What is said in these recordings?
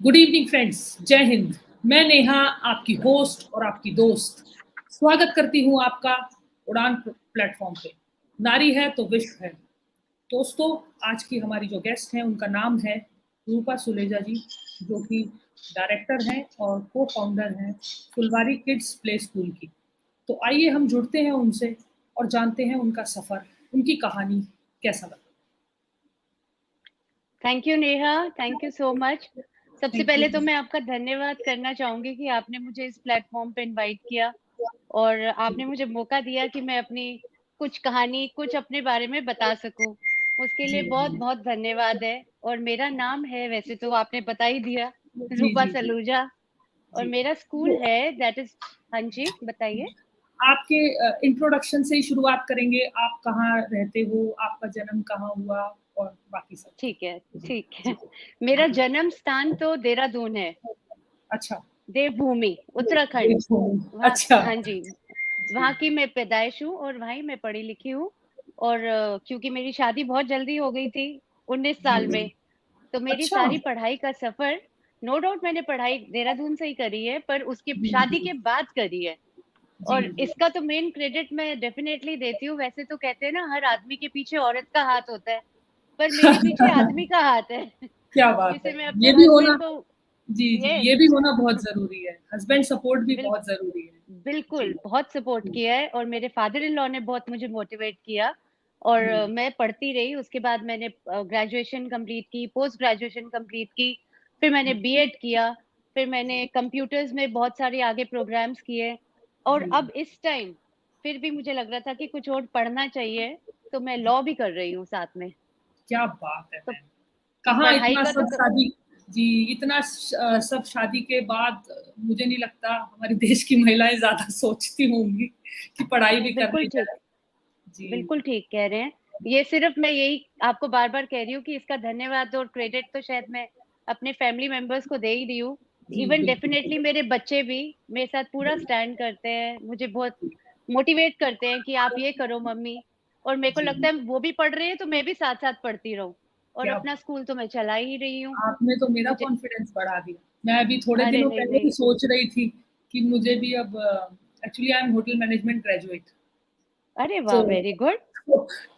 Good evening friends, जय हिंद। मैं नेहा, आपकी होस्ट और आपकी दोस्त, स्वागत करती हूँ आपका उड़ान प्लेटफॉर्म पे। नारी है तो विश्व है। दोस्तों, आज की हमारी जो गेस्ट हैं उनका नाम है रूपा सुलेजा जी, जो कि डायरेक्टर हैं और को फाउंडर हैं फुलवारी किड्स प्ले स्कूल की। तो आइए हम जुड़ते हैं उनसे और जानते हैं उनका सफ़र, उनकी कहानी कैसा लगा। Thank you Neha, thank you so much. सबसे थैंक पहले तो यू। मैं आपका धन्यवाद करना चाहूंगी कि आपने मुझे इस प्लेटफॉर्म पे इनवाइट किया और आपने मुझे मौका दिया कि मैं अपनी कुछ कहानी, कुछ अपने बारे में बता सकूं। उसके लिए जी बहुत जी बहुत धन्यवाद है। और मेरा नाम है, वैसे तो आपने बता ही दिया, जी रूपा जी जी सलूजा। और जी। मेरा स्कूल है दैट इज। हाँ जी, बताइए। आपके इंट्रोडक्शन से ही शुरुआत करेंगे। आप कहाँ रहते हो, आपका जन्म कहाँ हुआ और बाकी सब। ठीक है, ठीक जी है। मेरा जन्म स्थान तो देहरादून है, अच्छा। देवभूमि, उत्तराखंड। देखो। वहाँ, अच्छा। हाँ जी, जी वहाँ की मैं पैदाइश हूँ और वहीं मैं पढ़ी लिखी हूँ। और क्योंकि मेरी शादी बहुत जल्दी हो गई थी, 19 जी साल जी। में, तो मेरी अच्छा। सारी पढ़ाई का सफर, नो डाउट मैंने पढ़ाई देहरादून से ही करी है, पर उसकी जी शादी जी के बाद करी है। जी और जी। इसका तो मेन क्रेडिट मैं डेफिनेटली देती हूँ। वैसे तो कहते हैं ना, हर आदमी के पीछे औरत का हाथ होता है, पर मेरे पीछे आदमी का हाथ है। क्या बात है। जिसे मैं अपने ये भी होना। हस्बैंड को, जी जी, यस, ये भी होना बहुत जरूरी है। हस्बैंड सपोर्ट भी बहुत जरूरी है। बिल्कुल, जी बहुत सपोर्ट जी किया है और मेरे फादर इन लॉ ने बहुत मुझे मोटिवेट किया। और जी मैं पढ़ती रही। उसके बाद मैंने ग्रेजुएशन कंप्लीट की, पोस्ट ग्रेजुएशन कंप्लीट की, फिर मैंने बीएड किया, फिर मैंने कंप्यूटर्स में बहुत सारे आगे प्रोग्राम्स किए। और जी। अब इस टाइम फिर भी मुझे लग रहा था कि कुछ और पढ़ना चाहिए, तो मैं लॉ भी कर रही हूँ साथ में। क्या बात है तो मैम। कहाँ पढ़ाई इतना का सब तो शादी। जी। इतना सब शादी के बाद मुझे नहीं लगता हमारे देश की महिलाएं ज्यादा सोचती होंगी कि पढ़ाई भी बिल्कुल करने ठीक, जाए। जी बिल्कुल ठीक कह रहे हैं। ये सिर्फ मैं यही आपको बार-बार कह रही हूँ कि इसका धन्यवाद और क्रेडिट तो शायद मैं अपने फैमिली मेंबर्स को दे ही रही हूँ। जी इवन बिल्कुल। डेफिनिटली मेरे बच्चे भी मेरे साथ पूरा स्टैंड करते हैं, मुझे बहुत मोटिवेट करते हैं कि आप ये करो मम्मी। और मेरे को जी। लगता है वो भी पढ़ रहे हैं तो मैं भी साथ-साथ पढ़ती रहूँ। और क्या अपना स्कूल तो मैं चला ही रही हूँ। आपने तो मेरा मुझे, कॉन्फिडेंस बढ़ा दिया। मैं अभी थोड़े अरे दिनों नहीं, पहले ही नहीं। सोच रही थी कि मुझे भी अब actually I am hotel management graduate. अरे तो वाह! Very good.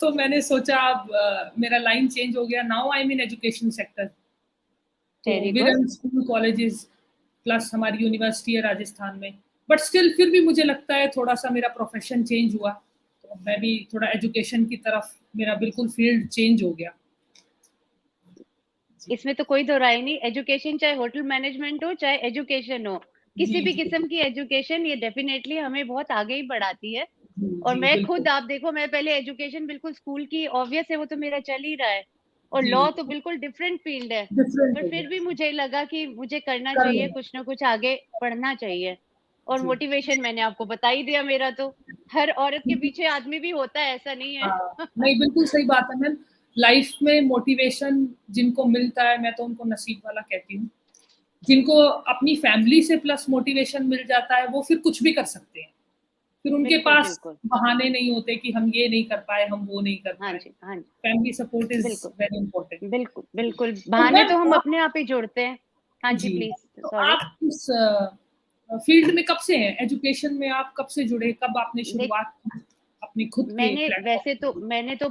तो मैंने सोचा अब मेरा लाइन चेंज हो गया। Now I am in education sector. तो वेरी गुड। विरम स्कूल कॉलेजेस प्लस हमारी यूनिवर्सिटी है राजस्थान में। बट स्टिल फिर भी मुझे लगता है थोड़ा सा मेरा प्रोफेशन चेंज हुआ, तो मैं भी थोड़ा एजुकेशन की तरफ, मेरा बिल्कुल फील्ड चेंज हो गया। जी इसमें तो कोई दो राय नहीं। एजुकेशन, चाहे होटल मैनेजमेंट हो चाहे एजुकेशन हो, जी किसी भी जी किस्म की एजुकेशन, ये डेफिनेटली हमें बहुत आगे ही बढ़ाती है। जी और जी मैं बिल्कुल। खुद, आप देखो, मैं पहले एजुकेशन बिल्कुल स्कूल की ऑब्वियस है, वो तो मेरा चल ही रहा है। और जी लॉ तो बिल्कुल डिफरेंट फील्ड है। डिफरेंट पर हो फिर गया। भी मुझे लगा कि मुझे करना कर चाहिए, लेना। कुछ ना कुछ आगे पढ़ना चाहिए। और जी। मोटिवेशन मैंने आपको बता ही दिया मेरा तो। हर औरत के पीछे आदमी भी होता है, ऐसा नहीं है। हाँ, नहीं बिल्कुल सही बात है मैम। लाइफ में मोटिवेशन जिनको मिलता है, मैं तो उनको नसीब वाला कहती हूँ। जिनको अपनी फैमिली से प्लस मोटिवेशन मिल जाता है, वो फिर कुछ भी कर सकते हैं। फिर उनके बिल्कुल, पास बिल्कुल। बहाने नहीं होते कि हम ये नहीं कर पाए, हम वो नहीं कर हाँ पाए। जी, हाँ जी। फैमिली सपोर्ट इज़ बिल्कुल, वेरी इम्पोर्टेंट। बिल्कुल, बिल्कुल, तो बहाने मैम तो हम आप। अपने आप ही जोड़ते हैं। हाँ जी, जी, प्लीज़, तो सॉरी। आप इस फील्ड में कब से हैं? एजुकेशन में आप कब से जुड़े? कब आपने देख, शुरुआत की अपनी खुद के प्लेटफ़ॉर्म की? मैंने तो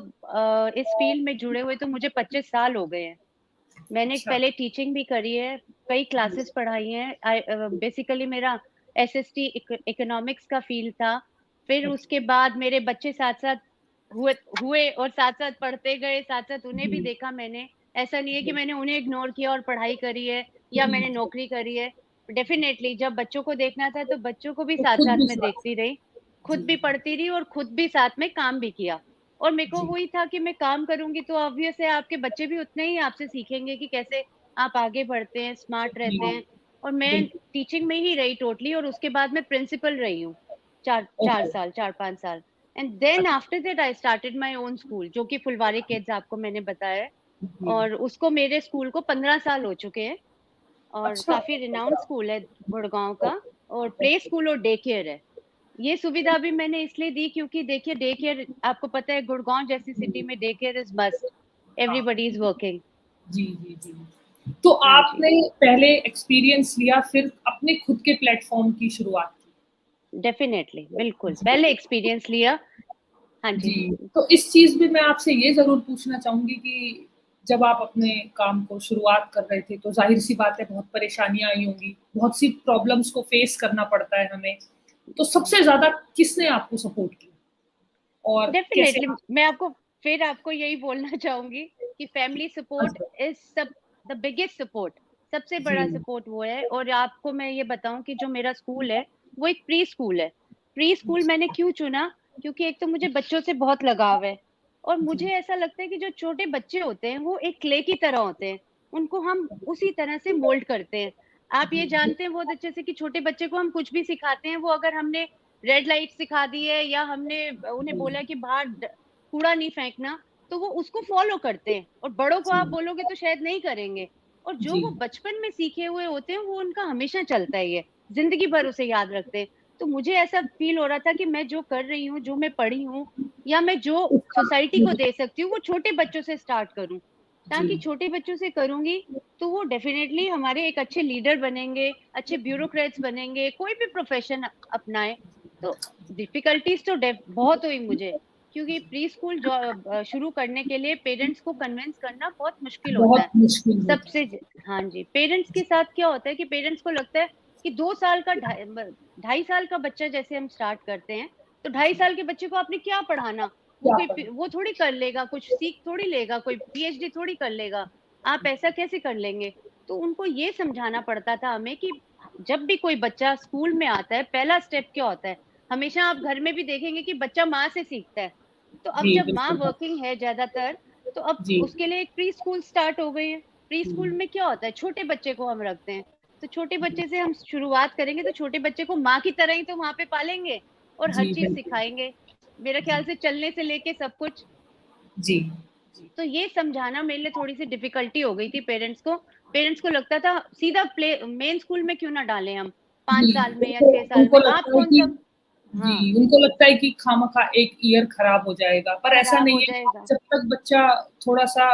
इस फ़ील्ड में जुड़े हुए तो मुझे 25 साल हो गए हैं। मैंने अच्छा। पहले टीचिंग भी करी है, कई जी, क्लासेस पढ़ाई हैं। बेसिकली मेरा एसएसटी इकोनॉमिक्स का फ़ील्ड था। फिर अच्छा। उसके बाद मेरे बच्चे साथ-साथ हुए हुए और साथ-साथ पढ़ते गए, साथ-साथ उन्हें भी जी, देखा मैंने। ऐसा नहीं है कि जी, मैंने उन्हें इग्नोर किया और पढ़ाई करी है या जी, मैंने जी। नौकरी करी है। डेफ़िनेटली जब बच्चों को देखना था तो बच्चों को भी तो खुद साथ-साथ भी में साथ। देखती रही। खुद जी, भी पढ़ती रही और खुद भी साथ में काम भी किया। और मेरे को जी, वही था कि मैं काम करूँगी तो ऑब्वियस है आपके बच्चे भी उतने ही आपसे सीखेंगे कि कैसे आप आगे बढ़ते हैं, स्मार्ट जी, रहते हैं। और मैं बिल्कुल। टीचिंग में ही रही टोटली, और उसके बाद मैं प्रिंसिपल रही हूँ 4 ओके। साल, 4-5 साल। एंड देन अच्छा। After that I started my own school, जो कि फुलवारी किड्स आपको मैंने बताया है। जी। और उसको, मेरे स्कूल को 15 साल हो चुके हैं और अच्छा। काफ़ी रिनाउंड स्कूल है गुड़गाँव ओ का। और प्ले ओके। स्कूल और डे केयर है। ये सुविधा भी मैंने इसलिए दी क्योंकि देखिए, डे केयर आपको पता है, गुड़गाँव जैसी सिटी जी, में डे केयर इज़ मस्ट। हाँ। Everybody is working. जी, जी, जी। तो हाँ जी। आपने पहले एक्सपीरियंस लिया, फिर अपने खुद के प्लेटफ़ॉर्म की शुरुआत की। डेफ़िनेटली, बिल्कुल। जी, पहले एक्सपीरियंस लिया। हाँ जी। जी, तो इस चीज़ में मैं आपसे ये ज़रूर पूछना चाहूँगी कि जब आप अपने काम को शुरुआत कर रहे थे, तो ज़ाहिर-सी बात है बहुत परेशानियाँ आई होंगी, बहुत सी प्रॉब्लम्स को फ़ेस करना पड़ता है हमें। तो सबसे ज़्यादा किसने आपको सपोर्ट किया और कैसे डेफ़िनेटली आप मैं आपको यही बोलना चाहूँगी कि फैमिली सपोर्ट हँसते इज़ सब द बिगेस्ट सपोर्ट, सबसे बड़ा जी, सपोर्ट वो है। और आपको मैं ये बताऊँ कि जो मेरा स्कूल है, वो एक प्री स्कूल है। प्री स्कूल मैंने क्यों चुना? क्योंकि एक तो मुझे बच्चों से बहुत लगाव है और मुझे जी, ऐसा लगता है कि जो छोटे बच्चे होते हैं, वो एक क्ले की तरह होते हैं। उनको हम उसी तरह से मोल्ड करते हैं। आप ये जी, जानते हैं बहुत अच्छे से कि छोटे बच्चे को हम कुछ भी सिखाते हैं, वो अगर हमने रेड लाइट सिखा दी है या हमने उन्हें जी, बोला है कि बाहर कूड़ा नहीं फेंकना, तो वो उसको फॉलो करते हैं और बड़ों को आप जी, बोलोगे तो शायद नहीं करेंगे। और जो जी, वो बचपन में सीखे हुए होते हैं वो उनका हमेशा चलता है, ये जिंदगी भर उसे याद रखते हैं। तो मुझे ऐसा फील हो रहा था कि मैं जो कर रही हूँ, जो मैं पढ़ी हूँ या मैं जो उसका सोसाइटी को मुझे दे सकती हूँ, वो छोटे बच्चों से स्टार्ट करूँ। जी, ताकि छोटे बच्चों से करूंगी तो वो डेफिनेटली हमारे एक अच्छे लीडर बनेंगे, अच्छे ब्यूरोक्रेट्स बनेंगे, कोई भी प्रोफेशन अपनाए। तो डिफिकल्टीज तो बहुत हुई मुझे, क्योंकि प्री स्कूल शुरू करने के लिए पेरेंट्स को कन्विंस करना बहुत मुश्किल होता बहुत है। मुश्किल होता सबसे हाँ जी, पेरेंट्स के साथ क्या होता है कि पेरेंट्स को लगता है कि 2 साल का 2.5 साल का बच्चा जैसे हम स्टार्ट करते हैं, तो 2.5 साल के बच्चे को आपने क्या पढ़ाना? वो क्या कोई पता। वो थोड़ी कर लेगा, कुछ सीख थोड़ी लेगा, कोई पीएचडी थोड़ी कर लेगा। आप ऐसा कैसे कर लेंगे? तो उनको ये समझाना पड़ता था हमें कि जब भी कोई बच्चा स्कूल में आता है, पहला स्टेप क्या होता है? हमेशा आप घर में भी देखेंगे कि बच्चा माँ से सीखता है। तो अब जी, जब माँ बिल्कुल। वर्किंग है ज़्यादातर, तो अब जी, उसके लिए एक प्री स्कूल स्टार्ट हो गई है। प्री स्कूल जी, में क्या होता है? छोटे बच्चे को हम रखते हैं। तो छोटे जी, बच्चे से हम शुरुआत करेंगे, तो छोटे बच्चे को माँ की तरह ही तो वहाँ पे पालेंगे और हर जी, चीज़ बिल्कुल। सिखाएँगे। मेरे ख्याल जी, से चलने से लेके सब कुछ। जी, जी, तो ये समझाना मेरे लिए थोड़ी-सी डिफ़िकल्टी हो गई थी पेरेंट्स को। पेरेंट्स को लगता था सीधा प्ले मेन स्कूल में क्यों ना डालें हम, 5 जी, साल में या उनको 6 साल उनको में, आप लगता है कि कौन-सा। जी, हाँ, उनको लगता है कि खामख़ा एक ईयर खराब हो जाएगा, पर ऐसा खराब नहीं हो है। जाएगा। जब तक बच्चा थोड़ा-सा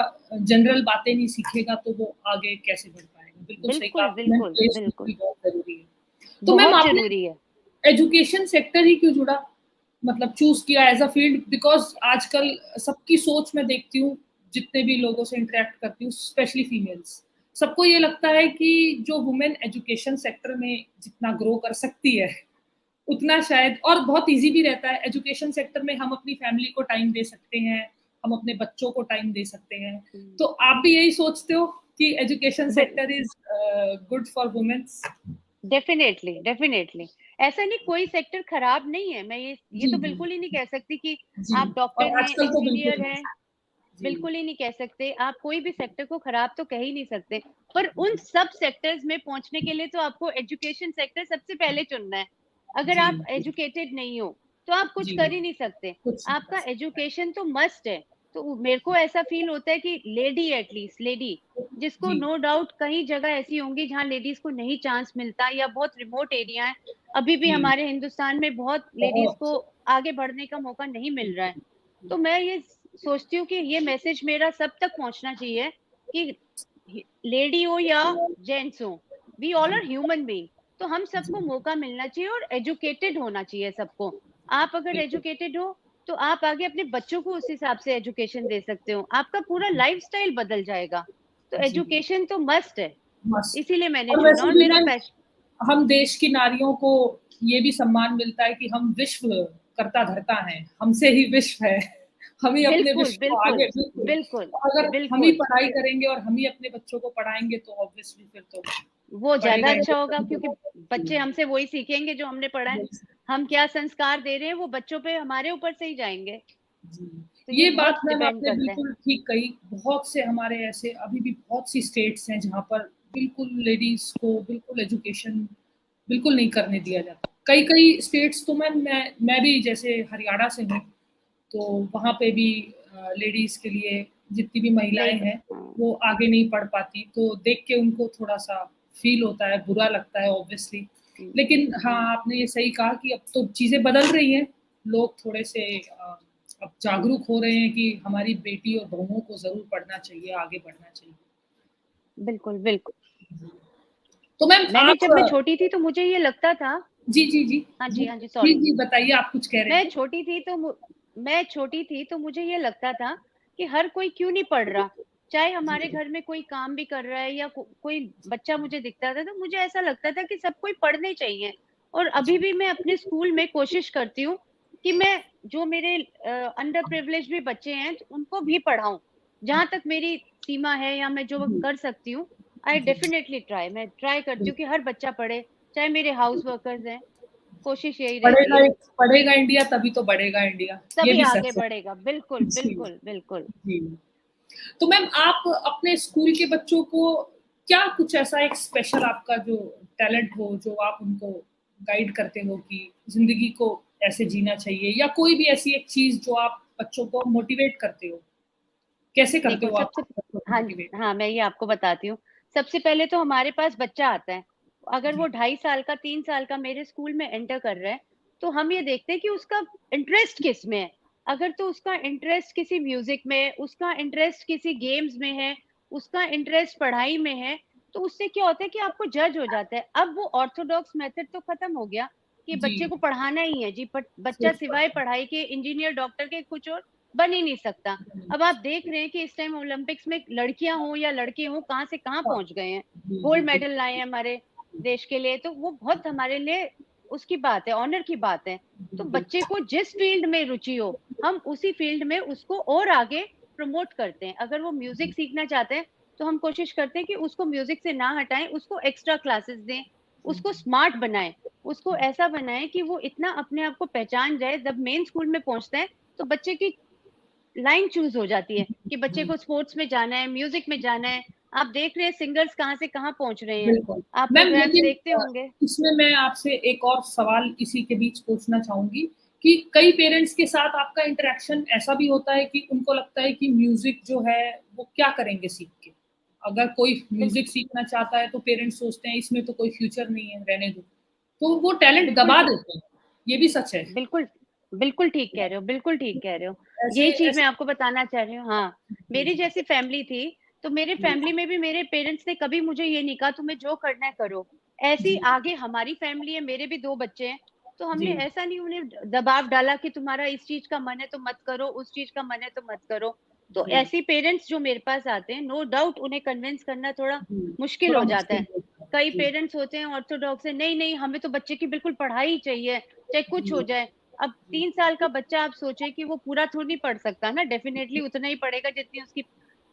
जनरल बातें नहीं सीखेगा, तो वो आगे कैसे बढ़ पाएगा। बिल्कुल सही कहा बिल्कुल, आपने, बिल्कुल, प्ले स्कूल बिल्कुल। भी बहुत ज़रूरी है। तो मैम बहुत आपने ज़रूरी है। एजुकेशन सेक्टर ही क्यों जुड़ा? मतलब चूज़ किया एज़ अ फ़ील्ड बिकॉज़ आजकल सबकी सोच मैं देखती हूँ, जितने भी लोगों से इंटरैक्ट करती हूँ, स्पेशली फीमेल्स, सबको ये लगता है कि जो वुमेन एजुकेशन सेक्टर में जितना ग्रो कर सकती है, उतना शायद और बहुत ईज़ी भी रहता है, एजुकेशन सेक्टर में हम अपनी फैमिली को टाइम दे सकते हैं, हम अपने बच्चों को टाइम दे सकते हैं। हुँ। तो आप भी यही सोचते हो कि education bill sector is good for womens? Definitely, definitely. ऐसा नहीं, कोई सेक्टर खराब नहीं है। मैं ये जी, तो जी। बिल्कुल ही नहीं कह सकती कि जी, आप और डॉक्टर हैं, आजकल तो बिल्कुल इंजीनियर हैं, नहीं। जी, बिल्कुल ही नहीं कह सकते। आप कोई भी सेक्टर को खराब तो कह ही नहीं सकते। पर उन सब सेक्टर्स में पहुँचने के लिए तो आपको एजुकेशन सेक्टर सबसे पहले चुनना है। अगर जी, आप जी, एजुकेटेड नहीं हो, तो आप कुछ जी, कर ही नहीं सकते। कुछ नहीं कर आपका सकते। एजुकेशन तो मस्ट है। तो मेरे को ऐसा फ़ील होता है कि लेडी एट लीस्ट लेडी, जिसको जी, नो डाउट कई जगह ऐसी होंगी जहाँ लेडीज़ को नहीं चांस मिलता या बहुत रिमोट एरिया है। अभी भी जी, हमारे हिंदुस्तान में बहुत लेडीज़ बहुत को आगे बढ़ने का मौका नहीं मिल रहा है। जी, तो मैं ये सोचती हूँ कि ये मैसेज मेरा सब तक पहुँचना चाहिए कि लेडी हो या जेंट्स हो, वी ऑल जी, आर ह्यूमन बीइंग। तो हम जी, सबको मौका मिलना चाहिए और एजुकेटेड होना चाहिए सबको। आप अगर बिल्कुल। एजुकेटेड हो, तो आप आगे अपने बच्चों को उस हिसाब से एजुकेशन दे सकते हो। आपका पूरा जी, लाइफ़स्टाइल बदल जाएगा। तो जी, एजुकेशन तो मस्ट है, मस्त है इसीलिए मैंने और चुना वैसे और भी मेरा मैम पैश हम देश की नारियों को ये भी सम्मान मिलता है कि हम विश्व कर्ता-धर्ता हैं, हमसे ही विश्व है, हम ही अपने बिल्कुल, विश्व को बिल्कुल, आगे बिल्कुल, बिल्कुल, तो अगर हम ही बिल्कुल। पढ़ाई करेंगे और हम ही अपने बच्चों को पढ़ाएँगे तो ऑब्वियसली फिर तो वो ज़्यादा पढ़ेगा ही अच्छा नहीं होगा, तभी तो क्योंकि जी, बच्चे हमसे वही सीखेंगे जो हमने पढ़ा है। वही हम क्या संस्कार दे रहे हैं, वो बच्चों पे हमारे ऊपर से ही जाएँगे। जी, तो ये ये बात बहुत मैम डिपेंड आपने करता है। बिल्कुल ठीक कही। बहुत से हमारे ऐसे अभी भी बहुत सी स्टेट्स हैं जहाँ पर बिल्कुल लेडीज़ को बिल्कुल एजुकेशन बिल्कुल नहीं करने दिया जाता। कई-कई स्टेट्स तो मैम मैं भी जैसे हरियाणा से हूँ, तो वहाँ पे भी लेडीज़ के लिए जितनी भी नहीं महिलाएँ प हैं, हाँ, वो आगे नहीं पढ़ पाती, तो देख के उनको थोड़ा-सा फ़ील होता है, बुरा लगता है ऑब्वियसली। हुँ, लेकिन हाँ, हुँ, आपने ये सही कहा कि अब तो चीज़ें बदल रही हैं, लोग थोड़े से अब जागरूक हो रहे हैं कि हमारी बेटी और बहुओं को ज़रूर पढ़ना चाहिए, आगे बढ़ना चाहिए। बिल्कुल बिल्कुल। तो मैम मैंने आप जब मैं छोटी थी तो मुझे ये लगता था। जी जी जी हाँ जी जी, हाँ जी, जी सॉरी। जी बताइए, आप कुछ कह रहे मैं थे। छोटी थी तो मुझे ये लगता था कि हर कोई क्यों नहीं पढ़ रहा। चाहे हमारे जी घर में कोई काम भी कर रहा है या कोई बच्चा मुझे दिखता था, तो मुझे ऐसा लगता था कि सब कोई पढ़ने चाहिए। और अभी जी भी मैं अपने स्कूल में कोशिश करती हूँ कि मैं जो मेरे अंडर प्रिविलेज भी बच्चे हैं तो उनको भी पढ़ाऊँ। जहाँ तक मेरी सीमा है या मैं जो जी कर सकती हूँ, आई जी डेफिनिटली ट्राई। मैं ट्राई करती हूँ कि बिल्कुल। हर बच्चा पढ़े, चाहे मेरे हाउस वर्कर्स हैं, कोशिश यही रहती पढ़ेगा है। पढ़ेगा इंडिया तभी तो बढ़ेगा इंडिया, ये तभी भी आगे सच है। बढ़ेगा। बिल्कुल, जी बिल्कुल, बिल्कुल। जी। तो मैम आप अपने स्कूल के बच्चों को क्या कुछ ऐसा एक स्पेशल आपका जो टैलेंट हो, जो आप उनको गाइड करते हो कि जिंदगी को ऐसे जीना चाहिए, या कोई भी ऐसी एक चीज जो आप बच्चों को मोटिवेट करते हो, कैसे करते देखो हो आप सबसे बच्चों को हाँ, मोटिवेट? हाँ, मैं ये आपको बताती हूँ। सबसे पहले तो हमारे पास बच्चा आता है। अगर वो जी 2.5 साल का, 3 साल का मेरे स्कूल में एंटर कर रहा है, तो हम ये देखते हैं कि उसका इंटरेस्ट किसमें है। अगर तो उसका इंटरेस्ट किसी म्यूज़िक में, उसका इंटरेस्ट किसी गेम्स में है, उसका इंटरेस्ट पढ़ाई में है, तो उससे क्या होता है कि आपको जज हो जाता है। अब वो ऑर्थोडॉक्स मेथड तो खत्म हो गया कि जी बच्चे को पढ़ाना ही है जी, बट बच्चा सिर्फ सिवाय पढ़ाई के इंजीनियर, डॉक्टर के कुछ और बन ही नहीं सकता। अब आप देख रहे हैं कि इस टाइम ओलंपिक्स में लड़कियां हों या लड़के हों, कहाँ से कहाँ हाँ, पहुंच गए हैं। जी जी गोल्ड मेडल बिल्कुल लाए हैं हमारे देश के लिए, तो वो बहुत हमारे लिए उसकी बात है, ऑनर की बात है। तो जी बच्चे बिल्कुल को जिस फील्ड में रुचि हो, हम उसी फील्ड में उसको और आगे प्रमोट करते हैं। अगर वो म्यूजिक सीखना चाहते हैं, तो हम कोशिश करते हैं कि उसको म्यूजिक से ना हटाएं, उसको एक्स्ट्रा क्लासेस दें, उसको स्मार्ट बनाएं, उसको ऐसा बनाएं कि वो इतना अपने आप को पहचान जाए। जब मेन स्कूल में पहुंचते हैं, तो बच्चे की लाइन चूज हो जाती है कि बच्चे जी को स्पोर्ट्स में जाना है, म्यूजिक में जाना है। आप देख रहे हैं सिंगर्स कहाँ से कहाँ पहुंच रहे हैं। बिल्कुल। आप मैम प्रोग्राम्स लेकिन देखते होंगे। इसमें मैं आपसे एक और सवाल इसी के बीच पूछना चाहूँगी कि कई पेरेंट्स के साथ आपका इंटरेक्शन ऐसा भी होता है कि उनको लगता है कि म्यूज़िक जो है वो क्या करेंगे सीख के? अगर कोई म्यूज़िक बिल्कुल, सीखना चाहता है तो पेरेंट्स सोचते हैं इसमें तो कोई फ्यूचर नहीं है, रहने दो। तो वो टैलेंट बिल्कुल दबा ठीक, देते हैं, ये भी सच है। बिल्कुल, बिल्कुल ठीक कह रहे हो, बिल्कुल ठीक कह रहे हो। ऐसे यही चीज़ मैं ऐसे आपको बताना चाह रही हूँ। हाँ, जी, मेरी जी, जैसी फैमिली थी, तो मेरे जी, फैमिली में भी मेरे पेरेंट्स ने कभी मुझे ये नहीं कहा तुम्हें जो करना है करो। ऐसे ही जी, आगे हमारी फैमिली है, मेरे भी 2 बच्चे हैं, तो हमने जी, ऐसा नहीं उन्हें दबाव डाला कि तुम्हारा इस चीज़ का मन है तो मत करो, उस चीज़ का मन है तो मत करो। तो जी, ऐसे पेरेंट्स जो मेरे पास आते हैं, नो डाउट उन्हें कन्विंस करना थोड़ा जी, मुश्किल थोड़ा हो जाता मुश्किल है। होता है। कई जी, पेरेंट्स होते हैं ऑर्थोडॉक्स है, नहीं, नहीं हमें तो बच्चे की बिल्कुल पढ़ाई ही चाहिए, चाहे कुछ हो जी, जाए। अब 3 साल का बच्चा आप सोचिए कि वो पूरा थोड़ी नहीं पढ़ सकता ना, डेफिनिटली उतना ही पढ़ेगा जितनी उसकी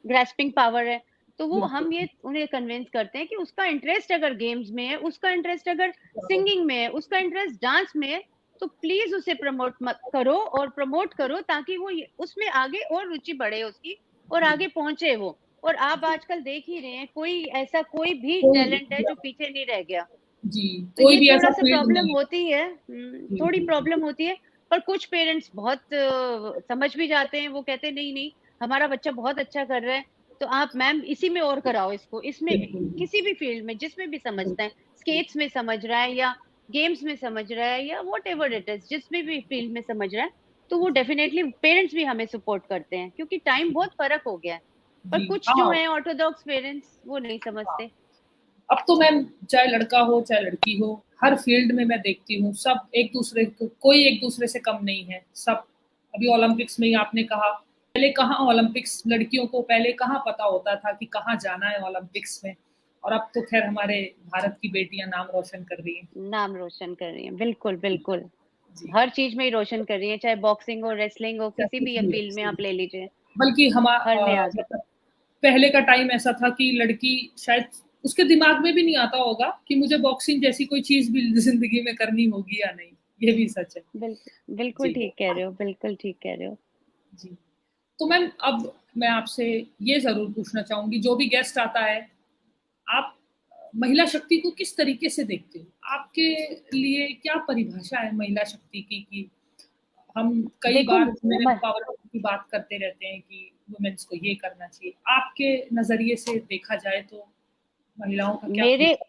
ग्रास्पिंग पावर है। तो वो बिल्कुल। हम ये उन्हें कन्विंस करते हैं कि उसका इंटरेस्ट अगर गेम्स में है, उसका इंटरेस्ट अगर सिंगिंग में है, उसका इंटरेस्ट डांस में है, तो प्लीज़ उसे प्रमोट मत करो और प्रमोट करो ताकि वो ये उसमें आगे और रुचि बढ़े उसकी और जी, आगे पहुँचे वो। और आप जी, आजकल देख ही रहे हैं, कोई भी कोई टैलेंट है जो पीछे नहीं रह गया। जी, तो कोई ये भी ऐसा थोड़ा-सा फील्ड प्रॉब्लम नहीं है। होती है, जी, थोड़ी जी, जी, प्रॉब्लम होती है, पर कुछ पेरेंट्स बहुत समझ भी जाते हैं, वो कहते हैं नहीं, नहीं, हमारा बच्चा बहुत अच्छा कर रहा है, तो आप मैम इसी में और कराओ इसको, इसमें बिल्कुल, किसी भी फील्ड में जिसमें भी समझता है, बिल्कुल, स्केट्स में समझ रहा है या गेम्स में समझ रहा है या व्हाटएवर इट इज़, जिसमें भी फील्ड में समझ रहा है, तो वो डेफिनिटली पेरेंट्स भी हमें सपोर्ट करते हैं क्योंकि टाइम बहुत फ़र्क हो गया है। पर जी, कुछ जो हाँ, हैं ऑर्थोडॉक्स पेरेंट्स वो नहीं हाँ। समझते। अब तो मैम चाहे लड़का हो, चाहे लड़की हो, हर फील्ड में मैं देखती हूँ, सब एक-दूसरे को कोई एक-दूसरे से कम नहीं है। सब अभी ओलंपिक्स में ही आपने कहा, पहले कहाँ ओलंपिक्स लड़कियों को पहले कहाँ पता होता था कि कहाँ जाना है ओलंपिक्स में, और अब तो ख़ैर हमारे भारत की बेटियाँ नाम रोशन कर रही हैं। नाम रोशन कर रही हैं, बिल्कुल, जी, बिल्कुल। जी। हर चीज़ में ही रोशन कर रही हैं, चाहे बॉक्सिंग हो, रेसलिंग हो, किसी भी जी, फील्ड में जी। आप ले लीजिए, बल्कि हर में आगे। मतलब पहले का टाइम ऐसा था कि लड़की शायद उसके दिमाग में भी नहीं आता होगा कि मुझे बॉक्सिंग जैसी कोई चीज़ भी ज़िंदगी में करनी होगी या नहीं, ये भी सच है। बिल्कुल जी, ठीक कह रहे हो, बिल्कुल ठीक कह रहे हो। जी। तो मैम अब मैं आपसे ये ज़रूर पूछना चाहूँगी, जो भी गेस्ट आता है, आप महिला शक्ति को किस तरीके से देखते हो? आपके लिए क्या परिभाषा है महिला शक्ति की कि हम कई देखो बार वुमेन म एम्पावरमेंट की बात करते रहते हैं कि वुमेन्स को ये करना चाहिए। आपके नज़रिए से देखा जाए तो महिलाओं का क्या मेरे फ्यूचर?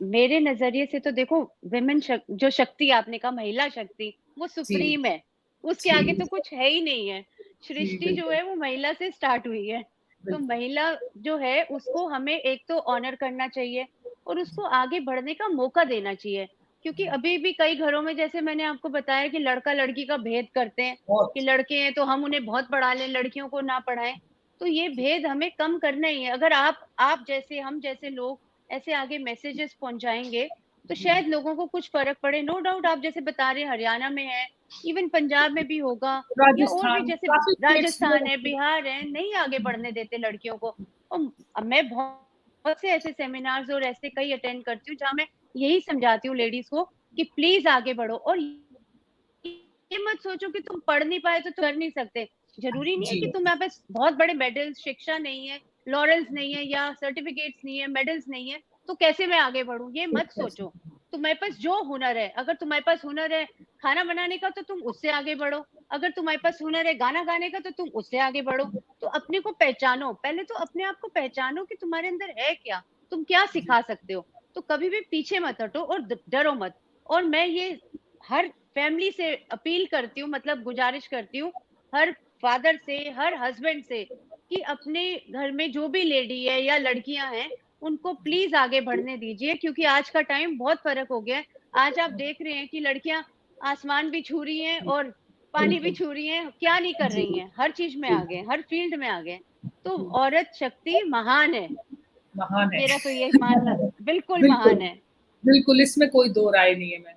मेरे नज़रिए से तो देखो वुमेन जो शक्ति आपने कहा महिला शक्ति, वो जी, सुप्रीम है। उसके जी, आगे तो कुछ है ही नहीं है। जी, सृष्टि जो बिल्कुल। है वो महिला से स्टार्ट हुई है। तो महिला जो है उसको हमें एक तो ऑनर करना चाहिए और उसको आगे बढ़ने का मौका देना चाहिए, क्योंकि अभी भी कई घरों में, जैसे मैंने आपको बताया, कि लड़का लड़की का भेद करते हैं कि लड़के हैं तो हम उन्हें बहुत पढ़ा लें, लड़कियों को ना पढ़ाएं। तो ये भेद हमें कम करना ही है। अगर आप जैसे, हम जैसे लोग ऐसे आगे मैसेजेस पहुंचाएंगे तो शायद लोगों को कुछ फर्क पड़े। नो डाउट, आप जैसे बता रहे हैं हरियाणा में है, इवन पंजाब में भी होगा, या और भी, राजस्थान, जैसे काफी states में राजस्थान है, बिहार है, नहीं आगे बढ़ने देते लड़कियों को। और अब मैं बहुत से ऐसे सेमिनार्स और ऐसे कई अटेंड करती हूँ जहाँ मैं यही समझाती हूँ लेडीज को कि प्लीज आगे बढ़ो, और ये मत सोचो कि तुम पढ़ नहीं पाए तो कर नहीं सकते। जरूरी नहीं है जी कि तुम्हारे पास बहुत बड़े मेडल्स, शिक्षा नहीं है, लॉरेल्स नहीं है, या सर्टिफिकेट्स नहीं है, मेडल्स नहीं है, तो कैसे मैं आगे बढ़ूं, ये मत सोचो। तुम्हारे पास जो हुनर है, अगर तुम्हारे पास हुनर है खाना बनाने का तो तुम उससे आगे बढ़ो, अगर तुम्हारे पास हुनर है गाना गाने का तो तुम उससे आगे बढ़ो। तो अपने को पहचानो, पहले तो अपने आप को पहचानो कि तुम्हारे अंदर है क्या, तुम क्या सिखा सकते हो। तो कभी भी पीछे मत हटो और डरो मत। और मैं ये हर फैमिली से अपील करती हूँ, मतलब गुजारिश करती हूँ, हर फादर से, हर हस्बैंड से, कि अपने घर में जो भी लेडी है या लड़कियां हैं उनको प्लीज आगे बढ़ने दीजिए, क्योंकि आज का टाइम बहुत फर्क हो गया है। आज आप देख रहे हैं कि लड़कियां आसमान भी छू रही हैं और पानी भी बिल्कुल छू रही हैं, क्या नहीं कर जी रही हैं, हर चीज में जी आगे हैं, हर फील्ड में आगे हैं। तो औरत शक्ति महान है, महान है। मेरा तो ये मानना, बिल्कुल बिल्कुल महान है। बिल्कुल, इसमें कोई दो राय नहीं है मैम।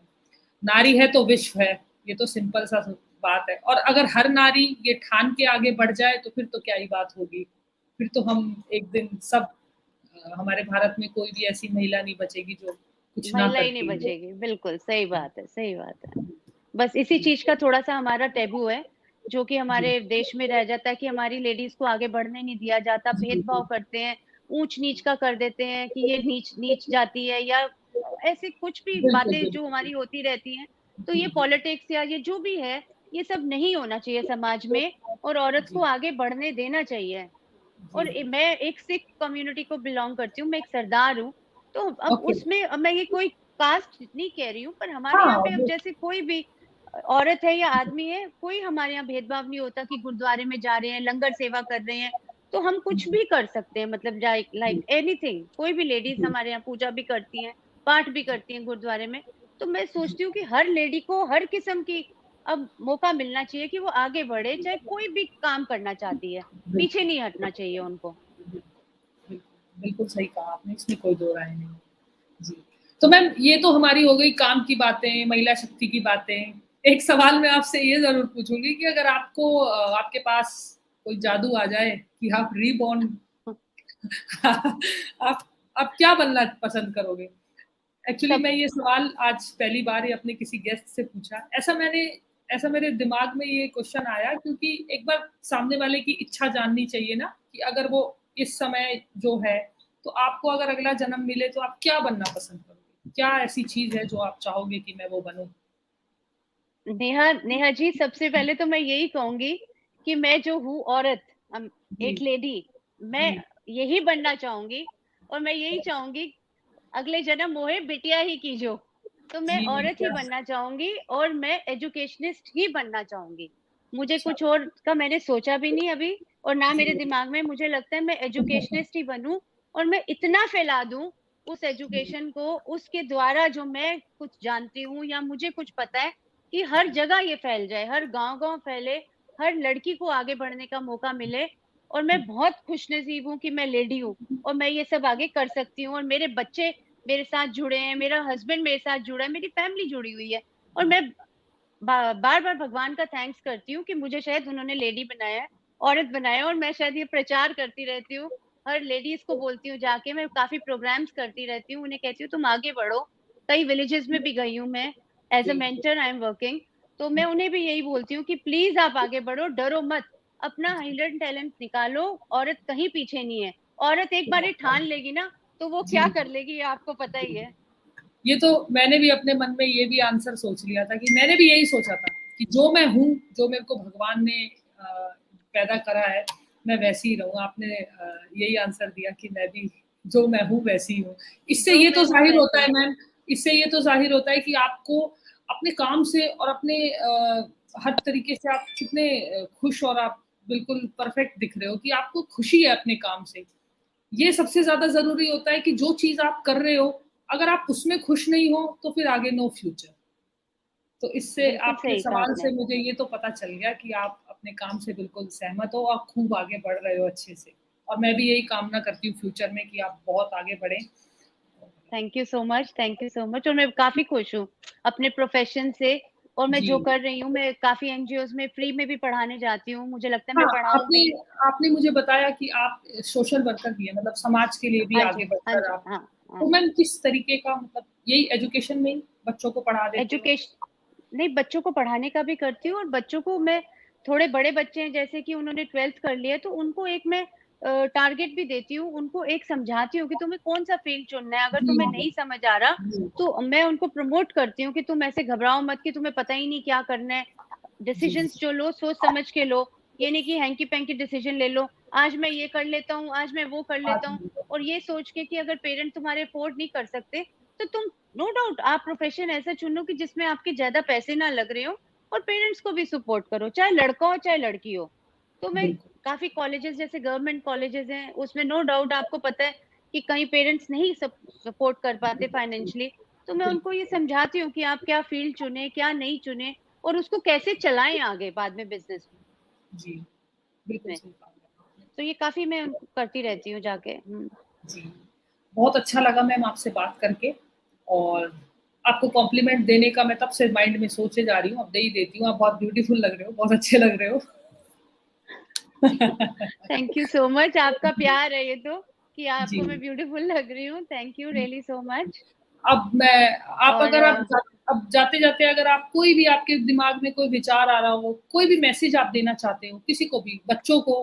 नारी है तो विश्व है, ये तो सिंपल सा बात है। और अगर हर नारी ये ठान के आगे बढ़ जाए तो फिर तो क्या ही बात होगी। फिर तो हम एक दिन सब हमारे भारत में कोई भी ऐसी महिला नहीं बचेगी जो कुछ ना महिला ही नहीं करती हो। बचेगी, बिल्कुल सही बात है, सही बात है। बस इसी चीज का थोड़ा सा हमारा टैबू है, जो कि जी हमारे देश में रह जाता है, कि हमारी लेडीज को आगे बढ़ने नहीं दिया जाता, जी भेदभाव जी करते हैं, ऊंच नीच का कर देते हैं कि ये नीच नीच जाती है, या ऐसे कुछ भी बिल्कुल बातें जो बिल्कुल हमारी होती रहती हैं। तो जी ये जी पॉलिटिक्स या ये जो भी है, ये सब नहीं होना चाहिए समाज में, और औरत को जी आगे बढ़ने देना चाहिए। जी और मैं एक सिख कम्युनिटी को बिलोंग करती हूँ, मैं एक सरदार हूँ। तो अब ओके उसमें, अब मैं ये कोई कास्ट नहीं कह रही हूँ, पर हमारे हाँ यहाँ पे अब वो जैसे कोई भी औरत है या आदमी है, कोई हमारे यहाँ भेदभाव नहीं होता कि गुरुद्वारे में जा रहे हैं, लंगर सेवा कर रहे हैं तो हम कुछ जी भी कर सकते हैं, मतलब लाइक जी एनीथिंग। कोई भी लेडीज जी हमारे यहाँ पूजा भी करती हैं, पाठ भी करती हैं गुरुद्वारे में। तो मैं सोचती हूँ कि हर लेडी को हर किस्म की अब मौका मिलना चाहिए कि वो आगे बढ़े, चाहे कोई भी काम करना चाहती है, पीछे बिल्कुल नहीं हटना चाहिए उनको। बिल्कुल बिल्कुल सही कहा आपने, इसमें कोई दो राय नहीं। जी, तो मैम ये तो हमारी हो गई काम की बातें, महिला शक्ति की बातें। एक सवाल मैं आपसे ये ज़रूर पूछूँगी कि अगर आपको आपके पास कोई जादू आ जाए कि आप रीबॉर्न आप आप क्या बनना पसंद करोगे? एक्चुअली सब मैं ये सवाल आज पहली बार ही अपने किसी गेस्ट से पूछा। ऐसा मेरे दिमाग में ये क्वेश्चन आया क्योंकि एक बार सामने वाले की इच्छा जाननी चाहिए ना कि अगर वो इस समय जो है, तो आपको अगर अगला जन्म मिले तो आप क्या बनना पसंद करोगे? क्या ऐसी चीज़ है जो आप चाहोगे कि मैं वो बनूँ? नेहा, नेहा जी, सबसे पहले तो मैं यही कहूंगी कि मैं जो हूँ औरत, जी, एक लेडी, मैं जी, यही बनना चाहूंगी। और मैं यही चाहूंगी अगले जन्म मोहे बिटिया ही कीजो। तो मैं जी, नहीं औरत ही क्या बनना चाहूंगी और मैं एजुकेशनिस्ट ही बनना चाहूंगी। मुझे अच्छा, कुछ और का मैंने सोचा भी नहीं अभी, और ना जी, मेरे दिमाग में। मुझे लगता है मैं एजुकेशनिस्ट ही बनूं, और मैं इतना फैला दूं उस जी, एजुकेशन को, उसके द्वारा जो मैं कुछ जानती हूँ या मुझे कुछ पता है, कि हर जगह ये फैल जाए, हर गांव गांव फैले, हर लड़की को आगे बढ़ने का मौका मिले। और मैं बहुत खुशनसीब हूँ कि मैं लेडी हूँ और मैं ये सब आगे कर सकती हूँ, और मेरे बच्चे मेरे साथ जुड़े हैं, मेरा हस्बैंड मेरे साथ जुड़ा है, मेरी फैमिली जुड़ी हुई है। और मैं बार बार भगवान का थैंक्स करती हूँ कि मुझे शायद उन्होंने लेडी बनाया है, औरत बनाया है। और मैं शायद ये प्रचार करती रहती हूँ, हर लेडीज को बोलती हूँ जाके, मैं काफी प्रोग्राम्स करती रहती हूँ, उन्हें कहती हूँ तुम आगे बढ़ो। कई विलेजेस में भी गई हूँ मैं, as a G, mentor I am working. तो मैं उन्हें भी यही बोलती हूँ कि प्लीज आप आगे बढ़ो, डरो मत, अपना हिडन टैलेंट निकालो, औरत कहीं पीछे नहीं है। औरत एक बार ये ठान लेगी ना, तो वो जी, क्या कर जी। लेगी ये आपको पता ही है। ये तो मैंने भी अपने मन में ये भी आंसर सोच लिया था कि मैंने भी यही सोचा था कि जो मैं हूँ, जो मेरे को भगवान ने पैदा करा है, मैं वैसी ही रहूँ। आपने यही आंसर दिया कि मैं भी जो मैं हूँ वैसी ही हूँ। इससे जो ये तो मैं हूँ ज़ाहिर होता वैसी है हूँ। मैम, इससे ये तो ज़ाहिर होता है कि आपको अपने काम से और अपने हर तरीके से आप कितने खुश और आप बिल्कुल परफेक्ट दिख रहे हो कि आपको खुशी है अपने काम से। ये सबसे ज़्यादा ज़रूरी होता है कि जो चीज़ आप कर रहे हो, अगर आप उसमें खुश नहीं हो, तो फिर आगे नो फ्यूचर। तो इससे बिल्कुल आपके सही कहा सवाल से आपने। मुझे ये तो पता चल गया कि आप अपने काम से बिल्कुल सहमत हो और खूब आगे बढ़ रहे हो अच्छे से। और मैं भी यही कामना करती हूँ फ्यूचर में कि आप बहुत आगे बढ़ें। थैंक यू सो मच और मैं काफ़ी खुश हूँ अपने प्रोफ़ेशन से और मैं जो जी। कर रही हूँ, मैं काफ़ी एनजीओज़ में फ्री में भी पढ़ाने जाती हूँ। मुझे लगता है हाँ, मैं पढ़ाऊँ आपने भी। आपने मुझे बताया कि आप सोशल वर्कर भी हैं, मतलब समाज के लिए भी हाँ आगे जी, हाँ बढ़कर जी, आप हाँ, हाँ। तो मैम किस तरीके का मतलब यही एजुकेशन में ही बच्चों को पढ़ा देते हो? एजुकेश नहीं, बच्चों को पढ़ाने का भी करती हूँ और बच्चों को मैं थोड़े बड़े बच्चे हैं जैसे कि उन्होंने 12th कर लिया है तो उनको एक मैं टारगेट भी देती हूँ, उनको एक समझाती हूँ कि तुम्हें कौन-सा फ़ील्ड चुनना है, अगर जी, तुम्हें जी। नहीं समझ आ रहा, जी, तो मैं उनको प्रमोट करती हूँ कि तुम ऐसे घबराओ मत कि तुम्हें पता ही नहीं क्या करना है। जी, डिसीजंस जो लो सोच समझ के लो, ये नहीं कि हैंकी-पैंकी डिसीजन ले लो, आज मैं ये कर लेता हूँ, आज मैं वो कर लेता हूँ और ये सोच के कि अगर पेरेंट तुम्हारे अफोर्ड नहीं कर सकते, तो तुम नो डाउट आप प्रोफेशन ऐसा चुनो कि जिसमें आपके ज़्यादा पैसे ना लग रहे हो और पेरेंट्स को भी सपोर्ट करो, चाहे लड़का हो, चाहे लड़की हो। तो मैं बिल्कुल, काफ़ी कॉलेजेस जैसे गवर्नमेंट कॉलेजेस हैं, उसमें नो डाउट आपको पता है कि कई पेरेंट्स नहीं सपोर्ट कर पाते फाइनेंशियली, तो मैं उनको बिल्कुल। ये समझाती हूँ कि आप क्या फील्ड चुनें, क्या नहीं चुनें और उसको कैसे चलाएँ आगे बाद में बिज़नेस जी, बिल्कुल में। सही कहा आपने। तो ये काफ़ी मैं उनको करती रहती हूँ जाके। हुँ। जी, बहुत अच्छा लगा मैम आपसे बात करके और आपको कॉम्प्लीमेंट देने का मैं तब से माइंड में सोचे जा रही हूँ, अब दे ही देती हूँ। आप बहुत ब्यूटीफुल लग रहे हो, बहुत अच्छे लग रहे हो। थैंक यू सो मच आपका प्यार है ये तो कि जी, आपको मैं ब्यूटीफुल लग रही हूँ। Thank you really so much अब मैं आप और अगर आप जा अब जाते-जाते अगर आप कोई भी आपके दिमाग में कोई विचार आ रहा हो, कोई भी मैसेज आप देना चाहते हो, किसी को भी, बच्चों को,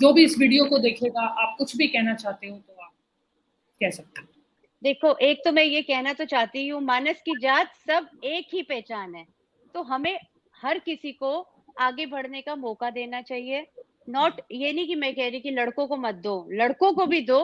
जो भी इस वीडियो को देखेगा, आप कुछ भी कहना चाहते हो, तो आप कह सकते हो। देखो एक तो मैं ये कहना तो चाहती हूँ मानस की जात सब एक ही पहचान है। तो हमें हर किसी को आगे बढ़ने का मौका देना चाहिए। नॉट ये नहीं कि मैं कह रही कि लड़कों को मत दो, लड़कों को भी दो,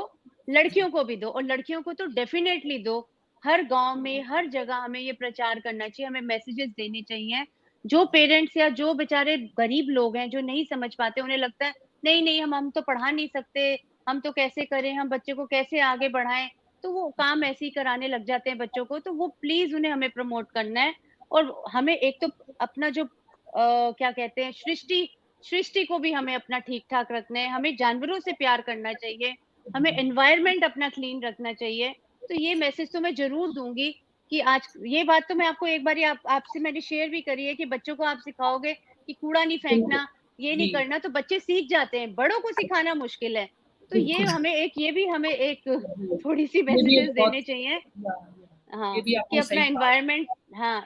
लड़कियों को भी दो और लड़कियों को तो डेफिनेटली दो। हर गाँव में, हर जगह हमें ये प्रचार करना चाहिए, हमें मैसेजेस देने चाहिए। जो पेरेंट्स या जो बेचारे गरीब लोग हैं, जो नहीं समझ पाते, उन्हें लगता है नहीं, हम तो पढ़ा नहीं सकते, हम तो कैसे करें, हम बच्चे को कैसे आगे बढ़ाएँ? तो वो काम ऐसे ही कराने लग जाते हैं बच्चों को, तो वो प्लीज़ उन्हें हमें प्रमोट करना है और हमें एक तो अपना जो क्या कहते हैं सृष्टि सृष्टि को भी हमें अपना ठीक-ठाक रखना है, हमें जानवरों से प्यार करना चाहिए, हमें एनवायरनमेंट अपना क्लीन रखना चाहिए। तो ये मैसेज तो मैं ज़रूर दूँगी कि आज ये बात तो मैं आपको एक बारी आपसे मैंने शेयर भी करी है कि बच्चों को आप सिखाओगे कि कूड़ा नहीं बिल्कुल, फेंकना, ये नहीं जी, करना, तो बच्चे सीख जाते हैं, बड़ों को सिखाना मुश्किल है। तो बिल्कुल। ये भी हमें एक जी, थोड़ी-सी ये भी मैसेजेस एक बहुत देने चाहिए ये हाँ, भी कि आपने अपना सही कहा।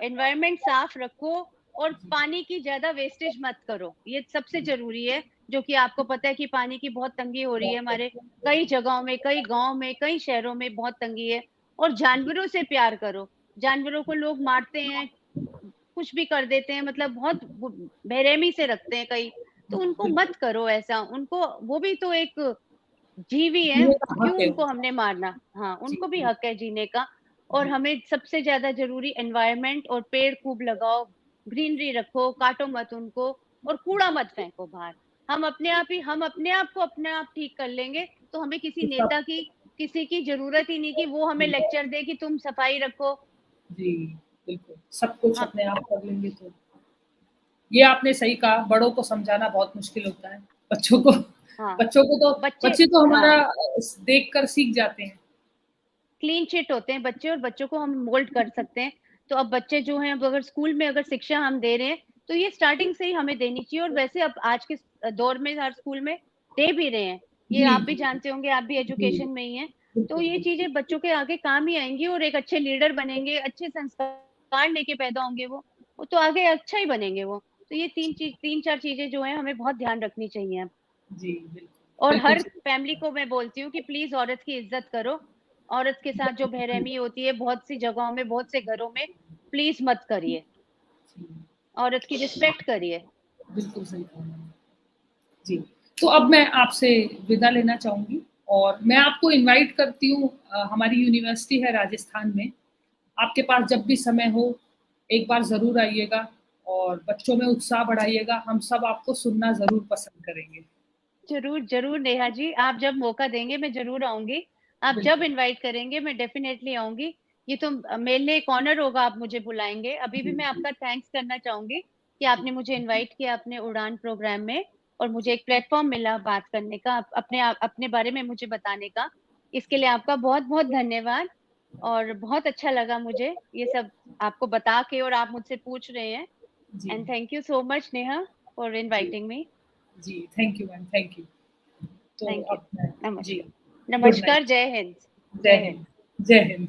एनवायरनमेंट साफ रखो और जी, पानी की ज़्यादा वेस्टेज मत करो। ये सबसे जी, ज़रूरी है, जो कि आपको पता है कि पानी की बहुत तंगी हो रही है बहुत हमारे कई जगहों में, कई गाँव में, कई शहरों में बहुत तंगी है और जानवरों से प्यार करो। जानवरों को लोग मारते हैं, कुछ भी कर देते हैं मतलब बहुत बेरहमी से रखते हैं कई, तो उनको बिल्कुल, मत करो ऐसा। उनको वो भी तो एक जीव ही हैं, जीने का क्यों हक है उनको उनका। हमने मारना? हाँ, जी, उनको भी जी, हक है जीने का और जी, हमें सबसे ज़्यादा ज़रूरी एनवायरनमेंट और पेड़ खूब लगाओ, ग्रीनरी रखो, काटो मत उनको और कूड़ा मत फेंको बाहर। हम अपने आप को अपने आप ठीक कर लेंगे, तो हमें किसी ये सब नेता की, किसी की ज़रूरत ही नहीं कि वो हमें जी, लेक्चर दे कि तुम सफाई रखो। जी, बिल्कुल, सब कुछ हम अपने आप कर लेंगे तो ये आपने सही कहा, बड़ों को समझाना बहुत मुश्किल होता है। बच्चों को हाँ, बच्चों को तो बच्चे बच्चे तो हमारा हाँ। देखकर सीख जाते हैं। क्लीन चिट होते हैं बच्चे और बच्चों को हम मोल्ड कर सकते हैं। तो अब बच्चे जो हैं अब अगर स्कूल में अगर शिक्षा हम दे रहे हैं, तो ये स्टार्टिंग से ही हमें देनी चाहिए और वैसे अब आज के दौर में हर स्कूल में दे भी रहे हैं। ये जी, आप भी जी, जानते होंगे, आप भी जी, एजुकेशन में ही हैं। तो बिल्कुल, ये बिल्कुल। चीज़ें बच्चों के आगे काम ही आएँगी और एक अच्छे लीडर बनेंगे, अच्छे संस्कार लेके पैदा होंगे वो तो आगे अच्छा ही बनेंगे वो। तो ये 3-4 चीज़ें जो हैं हमें बहुत ध्यान रखनी चाहिए। जी, बिल्कुल, और बिल्कुल हर सही। फैमिली को मैं बोलती हूँ कि प्लीज़ औरत की इज़्ज़त करो। औरत के साथ जो बेरहमी होती है बहुत सी जगहों में, बहुत से घरों में, प्लीज़ मत करिए। जी, औरत की रिस्पेक्ट करिए। बिल्कुल सही कहा मैंने। जी, तो अब मैं आपसे विदा लेना चाहूँगी और मैं आपको इनवाइट करती हूँ हमारी यूनिवर्सिटी है राजस्थान में, आपके पास जब भी समय हो, एक बार ज़रूर आइएगा और बच्चों में उत्साह बढ़ाइएगा। हम सब आपको सुनना जरूर पसंद करेंगे। जरूर जरूर नेहा जी, आप जब मौका देंगे मैं जरूर आऊंगी। आप जब इनवाइट करेंगे मैं डेफिनेटली आऊंगी। ये तो मेरे लिए एक ऑनर होगा, आप मुझे बुलाएंगे। अभी भी मैं आपका थैंक्स करना चाहूंगी कि आपने मुझे इनवाइट किया अपने उड़ान प्रोग्राम में, और मुझे एक प्लेटफॉर्म मिला बात करने का, अपने बारे में मुझे बताने का। इसके लिए आपका बहुत बहुत धन्यवाद। और बहुत अच्छा लगा मुझे ये सब आपको बता के, और आप मुझसे पूछ रहे हैं। जी and thank you so much Neha for जी इनवाइटिंग मी। जी, thank you ma'am, thank you. तो थैंक यू। अब मैं, जी, नमस्कार। गुड नमस्कार, नाइट। जय हिंद। जय जय हिंद। हिंद। जय हिंद।